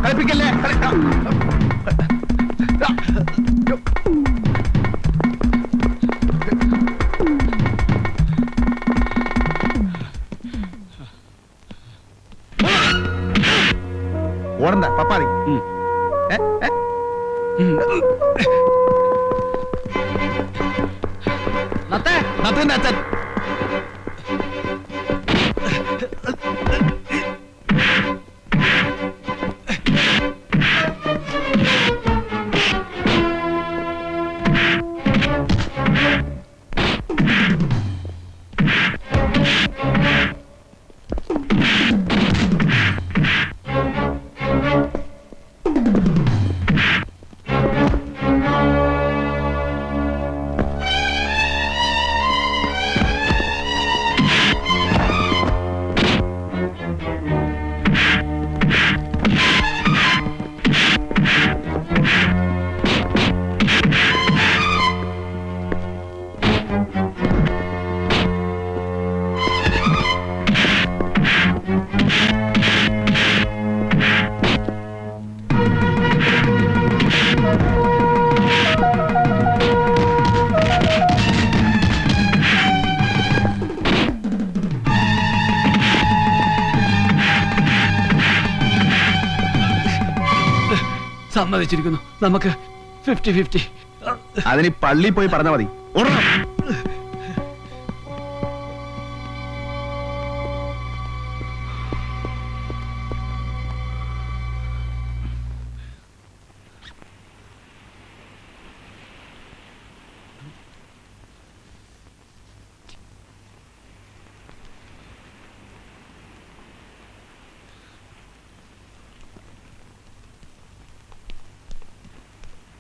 കളിപ്പിക്കല്ലേ? ഓടണ്ട പപ്പാതി. നത്തന്റെ അച്ഛൻ സമ്മതിച്ചിരിക്കുന്നു. നമുക്ക് 50-50. അതിന് പള്ളി പോയി പറഞ്ഞാൽ മതി. ഓടണം.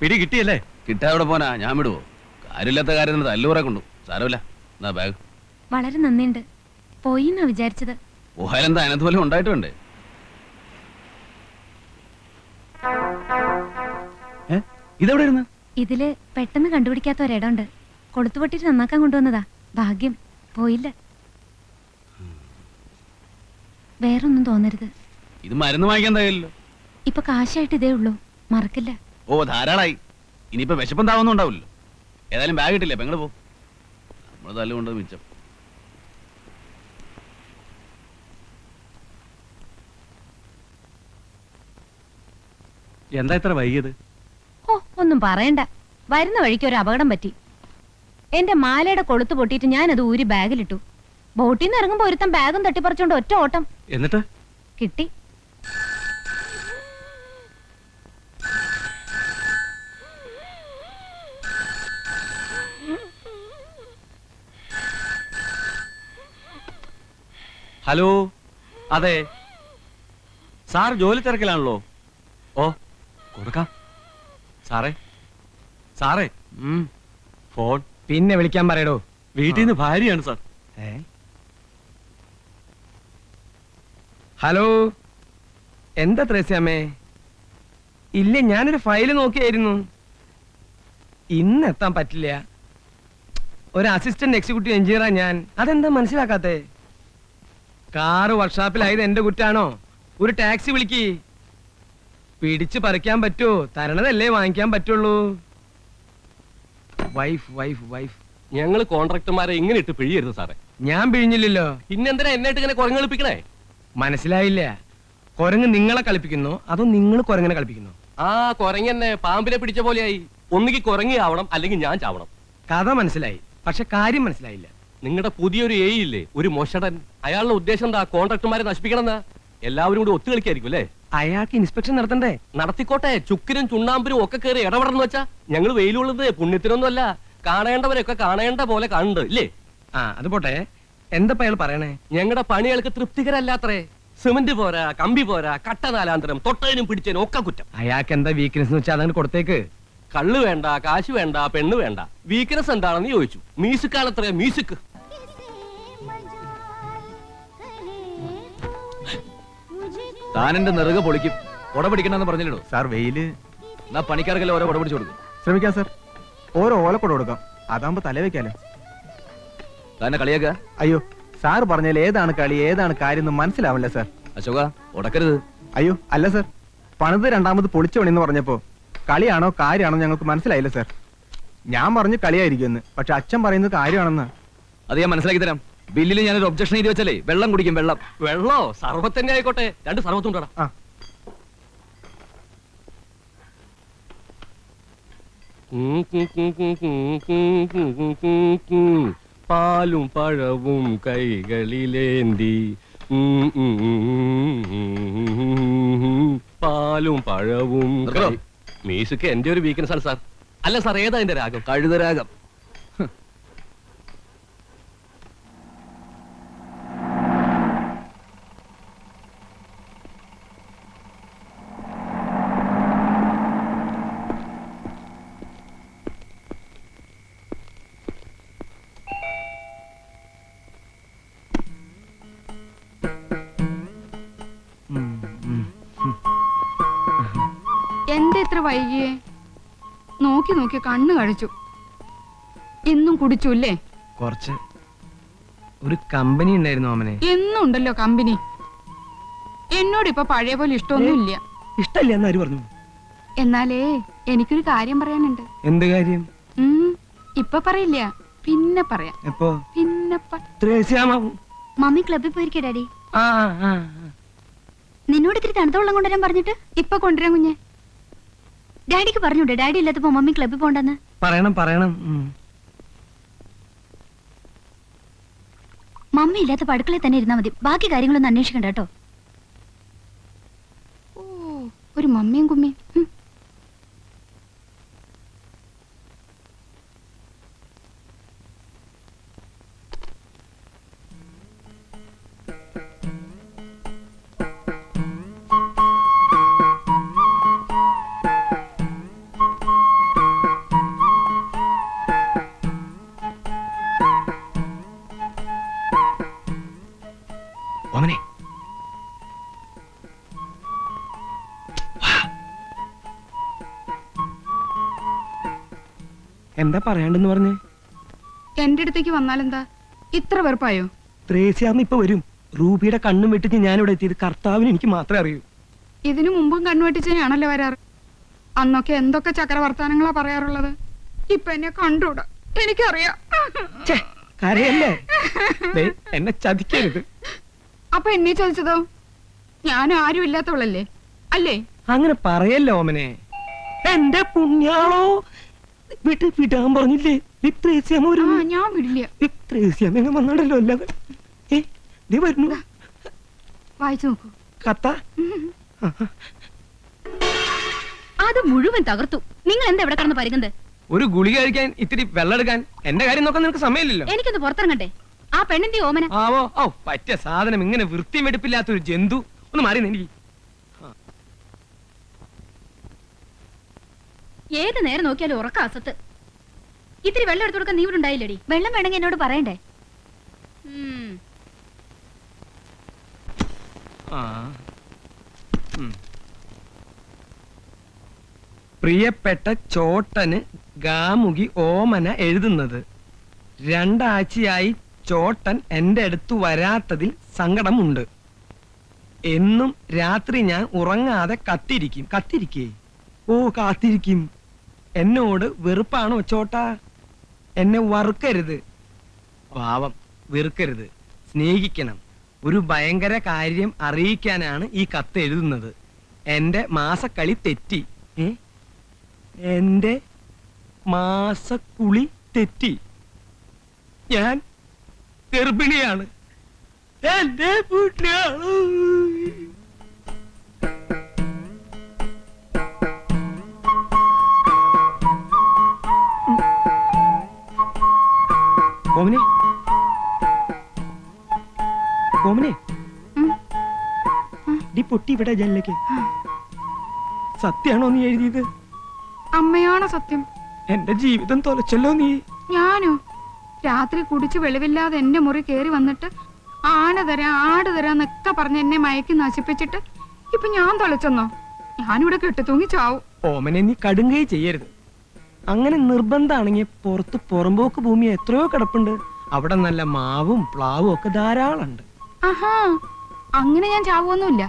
പിടി കിട്ടിയല്ലേ? കിട്ടാവിടെ പോനാ, ഞാൻ വിടുവോ? കാര്യമില്ലാത്ത കാര്യം തല്ലുപറ കൊണ്ടു. സാരമില്ല, എന്നാ ബാഗ്. വളരെ നന്ദിയുണ്ട്. പോയിന്നാ വിചാരിച്ചത്. പോയാലെന്താ അതിനകത്ത് പോലും ഉണ്ടായിട്ടുണ്ടേ. ഇതെവിടെ ഇരുന്ന്? ഇതില് പെട്ടെന്ന് കണ്ടുപിടിക്കാത്ത ഒരിടമുണ്ട്. കൊളുത്തുപൊട്ടിട്ട് നന്നാക്കാൻ കൊണ്ടുവന്നതാ. ഭാഗ്യം പോയില്ല. വേറൊന്നും തോന്നരുത്. ഇത് മരുന്ന് വാങ്ങിക്കാൻ തയ്യല്ലോ. ഇപ്പൊ കാശായിട്ട് ഇതേ ഉള്ളൂ, മറക്കില്ല. ഓ ധാരാളായി. ഇനിയിപ്പോ വിശപ്പം താവൊന്നും ഉണ്ടാവില്ലോ. ഏതായാലും ബാഗ് കിട്ടില്ലേ, പെങ്ങള് പോ. നമ്മള് തല്ലുകൊണ്ട് മിച്ചം. എന്താ ഇത്ര വൈകിയത്? ഓ ഒന്നും പറയണ്ട. വരുന്ന വഴിക്ക് ഒരു അപകടം പറ്റി. എന്റെ മാലയുടെ കൊളുത്ത് പൊട്ടിയിട്ട് ഞാനത് ഊരി ബാഗിലിട്ടു. ബോട്ടിൽ നിന്ന് ഇറങ്ങുമ്പോ ഒരുത്തൻ ബാഗും തട്ടിപ്പറിച്ചോണ്ട് ഒറ്റ ഓട്ടം. എന്നിട്ട് കിട്ടി. ഹലോ, അതെ സാർ ജോലി തിരക്കിലാണല്ലോ. ഓ കൊടുക്കാം. സാറേ സാറേ ഫോൺ പിന്നെ വിളിക്കാൻ പറയടോ. വീട്ടിൽ നിന്ന് ഭാര്യയാണ് സാർ. ഹലോ, എന്താ ത്രേസ്യാമ്മേ? ഇല്ല, ഞാനൊരു ഫയല് നോക്കിയായിരുന്നു. ഇന്ന് എത്താൻ പറ്റില്ല. ഒരു അസിസ്റ്റന്റ് എക്സിക്യൂട്ടീവ് എഞ്ചിനീയറാ ഞാൻ. അതെന്താ മനസ്സിലാക്കാത്തെ? കാറ് വർക്ക്ഷോപ്പിലായത് എന്റെ കുറ്റാണോ? ഒരു ടാക്സി വിളിക്ക്. പിടിച്ച് പറിക്കാൻ പറ്റുമോ? തരണതല്ലേ വാങ്ങിക്കാൻ പറ്റുള്ളൂ. Wife wife wife. ഞങ്ങള് കോൺട്രാക്ടർമാരെ ഇങ്ങനെ ഇട്ട് പിഴിയരുത് സാറേ. ഞാൻ പിഴിഞ്ഞില്ലല്ലോ. പിന്നെന്തിനാ എന്നായിട്ട് ഇങ്ങനെ കുരങ്ങ് കളിപ്പിക്കണേ? മനസ്സിലായില്ല. കുരങ്ങ് നിങ്ങളെ കളിപ്പിക്കുന്നോ അതോ നിങ്ങൾ കുരങ്ങനെ കളിപ്പിക്കുന്നോ? ആ കുരങ്ങന്നെ പാമ്പിനെ പിടിച്ച പോലെയായി. ഒന്നുകിൽ കുരങ്ങി ആവണം, അല്ലെങ്കിൽ ഞാൻ ചാവണം. കഥ മനസ്സിലായി, പക്ഷെ കാര്യം മനസ്സിലായില്ല. നിങ്ങളുടെ പുതിയൊരു എ ഇല്ലേ, ഒരു മൊഷടൻ. അയാളുടെ ഉദ്ദേശം എന്താ? കോൺട്രാക്ടർമാരെ നശിപ്പിക്കണമെന്നാ. എല്ലാവരും കൂടി ഒത്തു കളിക്കായിരിക്കും അല്ലേ? അയാൾക്ക് ഇൻസ്പെക്ഷൻ നടത്തണ്ടേ? നടത്തിക്കോട്ടെ. ചുക്കിനും ചുണ്ണാമ്പിനും ഒക്കെ കയറി ഇടപെടണമെന്ന് വെച്ചാ ഞങ്ങൾ വെയിലുള്ളത് പുണ്യത്തിനൊന്നും അല്ല. കാണേണ്ടവരൊക്കെ കാണേണ്ട പോലെ കണ്ട് ഇല്ലേ? ആ അത് പോട്ടെ. എന്താ അയാൾ പറയണേ? ഞങ്ങളുടെ പണികൾക്ക് തൃപ്തികരല്ലാത്രേ. സിമന്റ് പോരാ, കമ്പി പോരാ, കട്ട നാലാന്തരം, തൊട്ടതിനും പിടിച്ചതിനും ഒക്കെ കുറ്റം. അയാൾക്ക് എന്താ വീക്ക്നെസ് വെച്ചാൽ അതങ്ങനെ കൊടുത്തേക്ക്. കള്ള് വേണ്ട, കാശ് വേണ്ട, പെണ്ണ് വേണ്ട. വീക്ക്നെസ് എന്താണെന്ന് ചോദിച്ചു. മ്യൂസിക്കാണത്രേ, മ്യൂസിക്. താനെന്റെ നെറുക പൊളിക്കും. കൊട പിടിക്കണമെന്ന് പറഞ്ഞില്ലടോ സാർ വെയില്. എന്നാ പണിക്കാർക്കെല്ലാം ഓരോ കൊട പിടിച്ചു കൊടുക്കും. ശ്രമിക്കാം സാർ. ഓരോ ഓലക്കൊട കൊടുക്കാം. അതാകുമ്പോ തല വെക്കാലോ. തന്നെ കളിയാക്ക? അയ്യോ സാർ പറഞ്ഞാൽ ഏതാണ് കളി ഏതാണ് കാര്യം എന്ന് മനസ്സിലാവില്ല സാർ. അശോക ഉടക്കരുത്. അയ്യോ അല്ല സാർ, പണിത് രണ്ടാമത് പൊളിച്ചു പണിന്ന് പറഞ്ഞപ്പോ കളിയാണോ കാര്യമാണോ ഞങ്ങൾക്ക് മനസ്സിലായില്ല സാർ. ഞാൻ പറഞ്ഞു കളിയായിരിക്കുമെന്ന്, പക്ഷെ അച്ഛൻ പറയുന്നത് കാര്യമാണെന്ന്. അത് ഞാൻ മനസ്സിലാക്കി തരാം. ബില്ലിൽ ഞാനൊരു ഒബ്ജക്ഷൻ എഴുതി വെച്ചാലേ വെള്ളം കുടിക്കും. വെള്ളം വെള്ളോ സർവത്ത് തന്നെ ആയിക്കോട്ടെ, 2 സർവത്തും ഉണ്ടടാ. ആ പാലും പഴവും കൈകളിലേന്തി പാലും പഴവും നിർത്തോ. മ്യൂസിക് എന്റെ ഒരു വീക്ക്നെസ് ആണ് സാർ. അല്ല സാർ, ഏതാ എന്റെ രാഗം? കഴുതരാഗം. എന്താ ഇത്ര വൈകിയേ? നോക്കി നോക്കി കണ്ണു കഴിച്ചു. ഇന്നും കുടിച്ചു അല്ലേ? കുറച്ച്. ഒരു കമ്പനി ഉണ്ടായിരുന്നു ഓമനെ. എന്നും ഉണ്ടല്ലോ കമ്പനി. എന്നോട് ഇപ്പൊ പഴയ പോലെ ഇഷ്ടമൊന്നുമില്ല. ഇഷ്ടല്ല എന്ന് ആര് പറഞ്ഞു? എന്നാലേ എനിക്കൊരു കാര്യം പറയാനുണ്ട്. എന്ത് കാര്യം? ഇപ്പൊ പറയില്ല, പിന്നെ പറയാം. എപ്പോ? പിന്നെ മമ്മി ക്ലബ്ബിൽ പോയിരിക്കേ ഡാഡി. ആ ആ നിന്നോട് ഇത്തിരി തണുത്ത വെള്ളം കൊണ്ടുവരാൻ പറഞ്ഞിട്ട് ഇപ്പൊ കൊണ്ടുവരാൻ കുഞ്ഞെ. ഡാഡിക്ക് പറഞ്ഞൂടെ ഡാഡി ഇല്ലാത്തപ്പോ മമ്മി ക്ലബ്ബിൽ പോണ്ടെന്ന്? പറയണം പറയണം. മമ്മി ഇല്ലാത്തപ്പോ അടുക്കളയിൽ തന്നെ ഇരുന്നാ മതി, ബാക്കി കാര്യങ്ങളൊന്നും അന്വേഷിക്കണ്ട കേട്ടോ. ഓ, ഒരു മമ്മിയും കുമ്മിയും. ഓമനെ എന്താ പറയാണ്ടെന്ന് പറഞ്ഞേ? എന്റെ അടുത്തേക്ക് വന്നാലെന്താ ഇത്ര വെറുപ്പായോ? ത്രേസ്യാമ്മ ഇപ്പൊ വരും. റൂബിയുടെ കണ്ണും വെട്ടിച്ച് ഞാനിവിടെ എത്തിയത് കർത്താവിന് എനിക്ക് മാത്രമേ അറിയൂ. ഇതിനു മുമ്പും കണ്ണുവെട്ടിച്ചാണല്ലോ വരാറ്. അന്നൊക്കെ എന്തൊക്കെ ചക്രവർത്താനങ്ങളാ പറയാറുള്ളത്. ഇപ്പൊ എന്നെ കണ്ടൂടാ, എനിക്കറിയാം. കരയല്ലേ? എന്നെ ചതിക്കരുത്. അപ്പൊ എന്നെ ചോദിച്ചതോ? ഞാൻ ആരും ഇല്ലാത്തവളല്ലേ അല്ലേ? അങ്ങനെ പറയല്ലോ ഓമനെ. എന്റെ പുണ്യാളോ, വിടാൻ പറഞ്ഞില്ലേ? ഞാൻ വിടില്ല. വന്നോണ്ടല്ലോ അല്ലാതെ. വരുന്നു. വായിച്ചു നോക്കൂ. കത്ത അത് മുഴുവൻ തകർത്തു. നിങ്ങൾ എന്താ ഇവിടെ കിടന്ന് പരിഗണത്? ഒരു ഗുളിക കഴിക്കാൻ ഇത്തിരി വെള്ളം എടുക്കാൻ എന്റെ കാര്യം നോക്കാൻ നിനക്ക് സമയമില്ലല്ലോ. എനിക്കൊന്ന് പുറത്തിറങ്ങട്ടെ. ആ പെണ്ണിന്റെ ഓമന. ആവോ. ഓ പറ്റിയ സാധനം. ഇങ്ങനെ വൃത്തിയും വെടുപ്പില്ലാത്തൊരു ജന്തു. ഒന്ന് മാറി എനിക്ക്. ഏത് നേരം നോക്കിയാലും ഉറക്ക അസത്ത്. ഇത്തിരി വെള്ളം എടുത്തു കൊടുക്കാൻ നീ ഇവിടെ ഉണ്ടായില്ലടി. വെള്ളം വേണമെങ്കിൽ എന്നോട് പറയണ്ടേ? പ്രിയപ്പെട്ട ചോട്ടന് ഗാമുകി ഓമന എഴുതുന്നത്. 2 ആഴ്ചയായി ചോട്ടൻ എന്റെ അടുത്ത് വരാത്തതിൽ സങ്കടമുണ്ട്. എന്നും രാത്രി ഞാൻ ഉറങ്ങാതെ കാത്തിരിക്കും. എന്നോട് വെറുപ്പാണോ ചോട്ടാ? എന്നെ വറുക്കരുത്. പാവം, വെറുക്കരുത്, സ്നേഹിക്കണം. ഒരു ഭയങ്കര കാര്യം അറിയിക്കാനാണ് ഈ കത്ത് എഴുതുന്നത്. എന്റെ മാസക്കളി തെറ്റി. എന്റെ മാസക്കുളി തെറ്റി. ഞാൻ ഗർഭിണിയാണ്. എന്റെ പുണ്യാണ്. ഓമനെ, ഓമനെ, ഡി പൊട്ടി ഇവിടെ ജനലേക്ക്. സത്യാണോ നീ എഴുതിയത്? അമ്മയാണോ സത്യം? എന്റെ ജീവിതം തൊലച്ചല്ലോ നീ. ഞാനോ? രാത്രി കുടിച്ച് വെളിവില്ലാതെ എന്റെ മുറി കേറി വന്നിട്ട് ആട് തരാന്നൊക്കെ പറഞ്ഞ് എന്നെ മയക്കി നശിപ്പിച്ചിട്ട് ഇപ്പൊ ഞാൻ തൊലച്ചെന്നോ? ഞാനിവിടെ കെട്ടിത്തൂങ്ങി ചാവും. ഓമനെ, നീ കടുങ്കൈ ചെയ്യരുത്. അങ്ങനെ നിർബന്ധമാണെങ്കിൽ പുറത്ത് പുറമ്പോക്ക് ഭൂമി എത്രയോ കിടപ്പുണ്ട്. അവിടെ നല്ല മാവും പ്ലാവും ഒക്കെ ധാരാളം ഉണ്ട്. ആഹാ, അങ്ങനെ ഞാൻ ചാവുമൊന്നുമില്ല.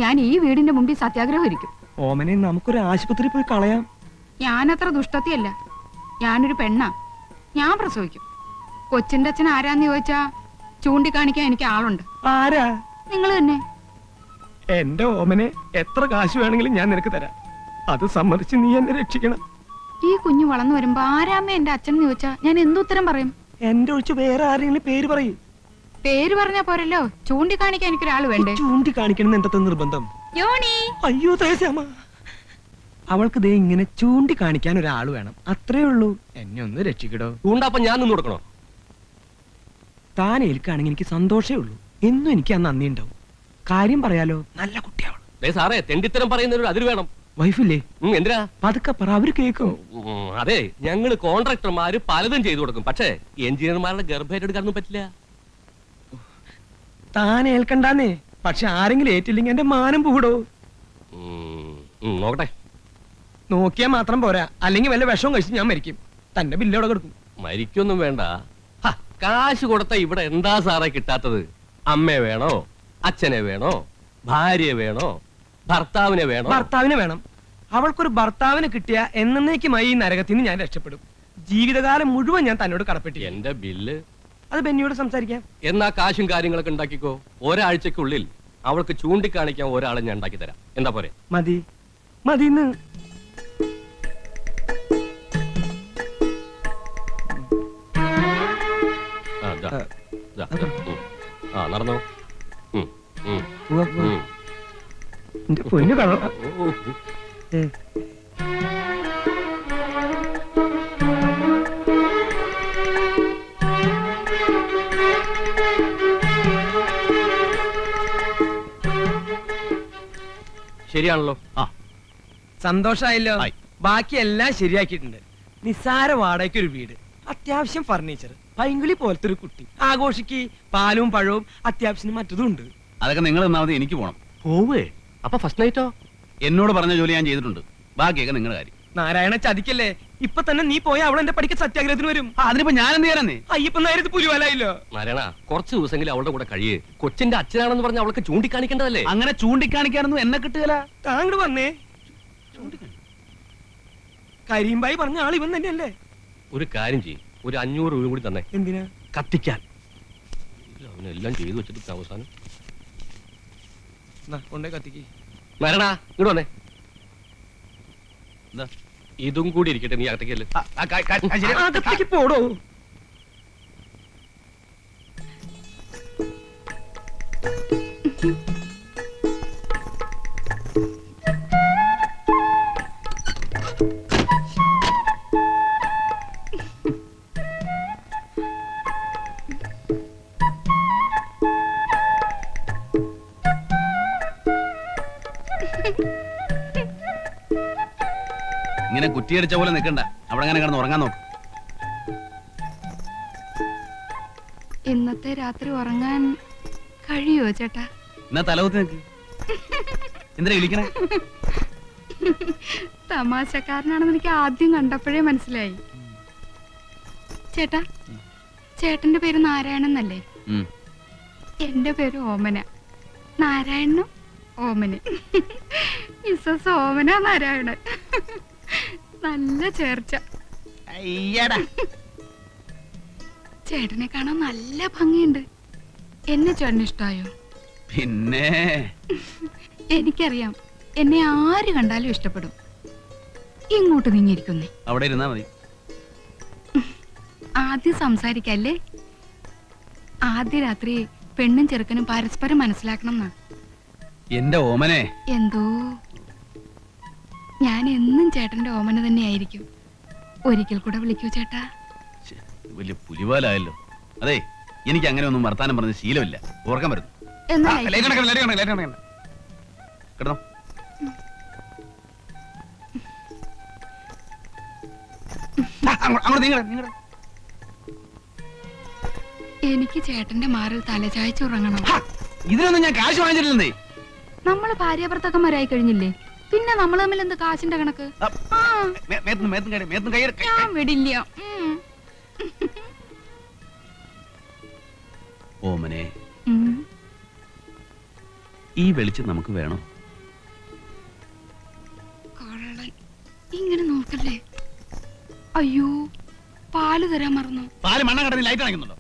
ഞാൻ ഈ വീടിന്റെ മുമ്പിൽ സത്യാഗ്രഹം ഇരിക്കും. ഓമനെ നമുക്കൊരു ആശുപത്രി പോയി കളയാം. ഞാനത്ര ദുഷ്ടത്തിയല്ല. ഞാനൊരു പെണ്ണാ. ഞാൻ പ്രസവിക്കും. കൊച്ചിന്റെ അച്ഛൻ ആരാന്ന് ചോദിച്ചാ ചൂണ്ടിക്കാണിക്കാൻ എനിക്ക് ആളുണ്ട്. ആരാ? നിങ്ങൾ തന്നെ. എന്റെ ഓമനെ എത്ര കാശ് വേണമെങ്കിലും ഞാൻ നിനക്ക് തരാം. അത് സമ്മതിച്ച് നീ എന്നെ രക്ഷിക്കണം. ഈ കുഞ്ഞു വളർന്നു വരുമ്പോ ആരാമ്മ എന്റെ അച്ഛൻ ചോദിച്ചാ ഞാൻ എന്തുത്തരം പറയും? എന്റെ ഒഴിച്ച് വേറെ ആരെങ്കിലും പേര് പറയും. പേര് പറഞ്ഞാ പോരല്ലോ, ചൂണ്ടിക്കാണിക്കാൻ എനിക്കൊരാൾ വേണ്ടേ? ചൂണ്ടിക്കാണിക്കണം എന്തത്തെ നിർബന്ധം? യോണി, അയ്യോ തേശാമ്മ, അവൾക്ക് ദേ ഇങ്ങനെ ചൂണ്ടിക്കാണിക്കാൻ ഒരാൾ വേണം, അത്രേ ഉള്ളൂ. എന്നെ ഒന്ന് രക്ഷിക്കടോ. ചൂണ്ടപ്പം ഞാൻ നിന്ന് കൊടുക്കണോ? താൻ ഏൽക്കാണെങ്കിൽ എനിക്ക് സന്തോഷമേ ഉള്ളൂ. എന്നും എനിക്ക് ആ നന്ദി ഉണ്ടാവും. കാര്യം പറയാലോ, നല്ല കുട്ടിയാവണം. ദേ സാറേ, തെണ്ടിത്തരം പറയുന്നവരോട് അതിര് വേണം. വൈഫില്ലേ? എന്തിനാ? പതുക്കെ പറ, അവര് കേൾക്കും. അതെ, ഞങ്ങള് കോൺട്രാക്ടർമാര് പലതും ചെയ്തു കൊടുക്കും. പക്ഷേ എഞ്ചിനീയർമാരുടെ ഗർഭേറ്റെടുക്കാനൊന്നും പറ്റില്ല. താൻ ഏൽക്കണ്ടാന്നേ. പക്ഷെ ആരെങ്കിലും ഏറ്റില്ലെങ്കിൽ എന്റെ മാനം പൂടോ. നോക്കട്ടെ. നോക്കിയാൽ മാത്രം പോരാ, അല്ലെങ്കിൽ വല്ല വിഷവും കഴിച്ച് ഞാൻ മരിക്കും. തന്റെ ബില്ലോടെ കൊടുക്കും. മരിക്കൊന്നും വേണ്ട. കാശ് കൊടുത്ത ഇവിടെ എന്താ സാറേ കിട്ടാത്തത്? അമ്മയെ വേണോ, അച്ഛനെ വേണോ, ഭാര്യയെ വേണോ, ഭർത്താവിനെ വേണോ? ഭർത്താവിനെ വേണം. അവൾക്കൊരു ഭർത്താവിനെ കിട്ടിയ എന്നേക്കുമായി ഈ നരകത്തിൽ നിന്ന് ഞാൻ രക്ഷപ്പെടും. ജീവിതകാലം മുഴുവൻ ഞാൻ തന്നോട് കടപ്പെട്ടി. എന്റെ ബില്ല് അത് ബെന്നിയോട് സംസാരിക്കാം. എന്നാ കാശും കാര്യങ്ങളൊക്കെ ഉണ്ടാക്കിക്കോ. ഒരാഴ്ചക്കുള്ളിൽ അവൾക്ക് ചൂണ്ടിക്കാണിക്കാൻ ഒരാളെ ഞാൻ ഉണ്ടാക്കി തരാം. എന്താ പോരെ? മതി മതിന്ന്. നടന്നോ. എന്റെ പൊന്നു കള്ള. ശരിയാണല്ലോ. സന്തോഷായല്ലോ. ആയി. ബാക്കി എല്ലാം ശരിയാക്കിയിട്ടുണ്ട്. നിസ്സാര വാടകയ്ക്ക് ഒരു വീട്, അത്യാവശ്യം ഫർണിച്ചർ, പൈങ്കിളി പോലത്തെ ഒരു കുട്ടി, ആഘോഷിക്ക് പാലും പഴവും, അത്യാവശ്യം മറ്റതും ഉണ്ട്. അതൊക്കെ നിങ്ങൾ ഒന്നാമത് എനിക്ക് പോണം. പോവേ? അപ്പൊ ഫസ്റ്റ് നൈറ്റോ? എന്നോട് പറഞ്ഞ ജോലി ഞാൻ ചെയ്തിട്ടുണ്ട്. ബാക്കിയൊക്കെ നിങ്ങളുടെ കാര്യം. നാരായണ ചതിക്കല്ലേ. ഇപ്പൊ തന്നെ നീ പോയ അവൾ എന്റെ പഠിക്ക സത്യാഗ്രഹത്തിന് വരും. അതിനിപ്പോ ഞാൻ എന്ത് ചെയ്യാനേ? അയ്യപ്പൻ നേരത്ത് പുലിവാലായില്ലോ. നാരായണ, കുറച്ച് ദിവസമെങ്കിലും അവളുടെ കൂടെ കഴിയേ. കൊച്ചിന്റെ അച്ഛനാണെന്ന് പറഞ്ഞ അവൾക്ക് ചൂണ്ടിക്കാണിക്കേണ്ടതല്ലേ? അങ്ങനെ ചൂണ്ടിക്കാണിക്കാനൊന്നും എന്നെ കിട്ടുകയില്ല. താങ്കൾ വന്നേ. കരീംബായി പറഞ്ഞ ആൾ ഇവൻ തന്നെയല്ലേ? ഒരു കാര്യം ചെയ്യും, ഒരു 500 രൂപ കൂടി തന്നെ. എന്തിനാ? കത്തിക്കാൻ. അവനെല്ലാം ചെയ്തു വെച്ചിട്ട് അവസാനം കൊണ്ടേ കത്തിക്ക്. നാരായണ, ഇങ്ങോട്ട് വന്നേ. എന്താ? ഇതും കൂടി ഇരിക്കട്ടെ, നീ അകത്തേക്കല്ലേ. അകത്തേക്ക് പോടോ. ഇങ്ങനെ കുറ്റിയടിച്ച പോലെ നിൽക്കണ്ട. അവിടെ അങ്ങനെ കിടന്ന് ഉറങ്ങാൻ നോക്ക്. ഇന്നത്തെ രാത്രി ഉറങ്ങാൻ കഴിയോ ചേട്ടാ? എന്നാ തലകുത്തി നിൽക്ക്. എന്തിനാ വിളിക്കണേ? തമാശക്കാരനാണെന്ന് എനിക്ക് ആദ്യം കണ്ടപ്പോഴേ മനസ്സിലായി. ചേട്ടാ, ചേട്ടന്റെ പേര് നാരായണൻ എന്നല്ലേ? എന്റെ പേര് ഓമന. നാരായണനും ഓമന്. മിസ്സസ് ഓമന നാരായണൻ. നല്ല ചേർച്ച. ചേട്ടനെ കാണാൻ നല്ല ഭംഗിയുണ്ട്. എന്നെ ചേട്ടന് ഇഷ്ടായോ? പിന്നെ എനിക്കറിയാം, എന്നെ ആര് കണ്ടാലും ഇഷ്ടപ്പെടും. ഇങ്ങോട്ട് നീങ്ങിയിരിക്കുന്നേ. അവിടെ ഇരുന്നാ മതി. ആദ്യം സംസാരിക്കല്ലേ? ആദ്യ രാത്രി പെണ്ണും ചെറുക്കനും പരസ്പരം മനസ്സിലാക്കണം എന്നാ. എന്റെ ഓമനെ. എന്തോ, ഞാൻ എന്നും ചേട്ടന്റെ ഓമന തന്നെയായിരിക്കും. ഒരിക്കൽ കൂടെ വിളിക്കൂ ചേട്ടാ. വലിയ പുലിവാലായല്ലോ. അതെ, എനിക്ക് അങ്ങനെ ഒന്നും വർത്താനം പറഞ്ഞ ശീലമില്ല. ഓർക്കാൻ വരുന്നു. എന്നാ കിടന്നോ. അങ്ങോട്ട് നീങ്ങടെ. എനിക്ക് ചേട്ടന്റെ മാറിൽ തലചായ്ച്ചുറങ്ങണം. ഇതിനൊന്നും ഞാൻ കാശ് വാങ്ങിച്ചിട്ടില്ലെന്നേ. നമ്മള് ഭാര്യാഭർത്താക്കന്മാരായി കഴിഞ്ഞില്ലേ, പിന്നെ നമ്മൾ തമ്മിൽ എന്ത് കാശിന്റെ കണക്ക്? മേത്തും കൈ ഞാൻ വിടില്ല. ഓമനെ, ഉം. ഈ വെളിച്ചം നമുക്ക് വേണോ? കള്ളൻ. ഇങ്ങനെ നോക്കല്ലേ. അയ്യോ, പാല് തരാൻ മറന്നു. പാല് മണ്ണ കടന്ന് ലൈറ്റ് അണയ്ക്കുന്നുണ്ടോ?